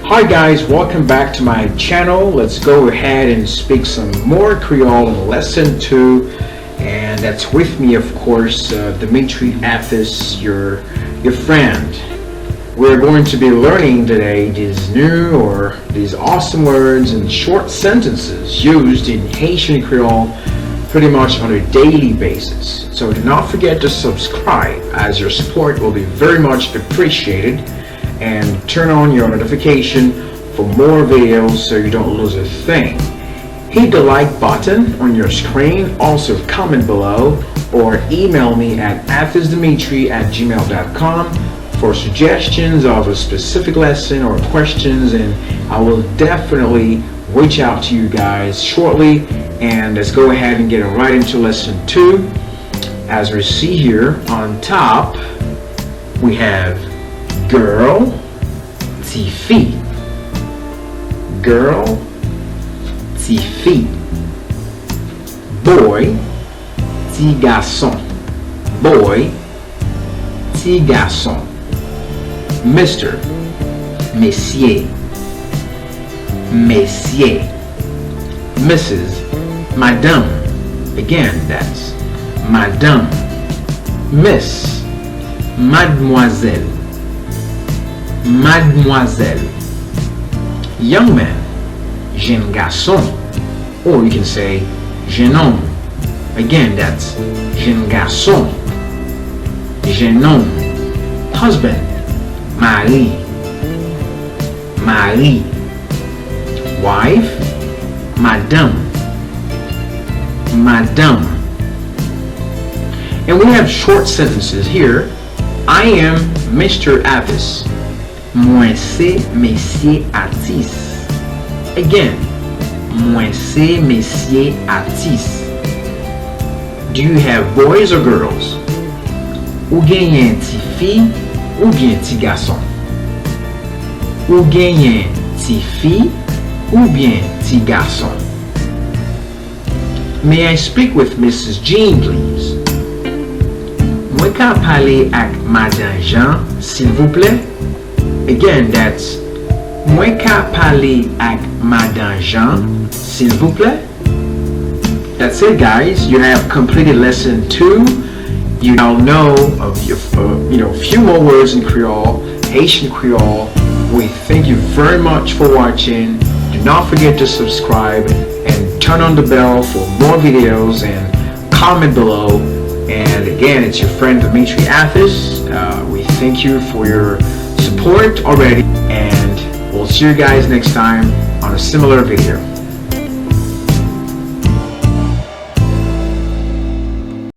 Hi guys, welcome back to my channel. Let's go ahead and speak some more Creole in lesson 2, and that's with me of course Dimitri Athis, your friend. We're going to be learning today these awesome words and short sentences used in Haitian Creole pretty much on a daily basis. So do not forget to subscribe, as your support will be very much appreciated, and turn on your notification for more videos so you don't lose a thing. Hit the like button on your screen, also comment below, or email me at athisdimitri@gmail.com for suggestions of a specific lesson or questions, and I will definitely reach out to you guys shortly. And let's go ahead and get right into lesson 2. As we see here on top, we have girl, petite fille. Girl, petite fille. Boy, petit garçon. Boy, petit garçon. Mr, Monsieur. Monsieur. Mrs, Madame. Again, that's Madame. Miss, Mademoiselle. Mademoiselle. Young man, jeune garçon, or you can say jeune homme. Again, that's jeune garçon, jeune homme. Husband, mari, mari. Wife, madame, madame. And we have short sentences here. I am Mr. Athis. Moi c'est Monsieur Athis. Again, moi c'est Monsieur Athis. Do you have boys or girls? Ou genyen ti fille ou bien ti garçon? Ou genyen ti fille ou bien ti garçon? May I speak with Mrs. Jean, please? Mwen ka pale ak Madame Jean, s'il vous plaît? Again, that's mwen ka pale ak Madame Jean, s'il vous plaît? That's it, guys. You have completed lesson 2. You now know of few more words in Creole, Haitian Creole. We thank you very much for watching. Do not forget to subscribe and turn on the bell for more videos, and comment below. And again, it's your friend Dimitri Athis. We thank you for your support already, and we'll see you guys next time on a similar video.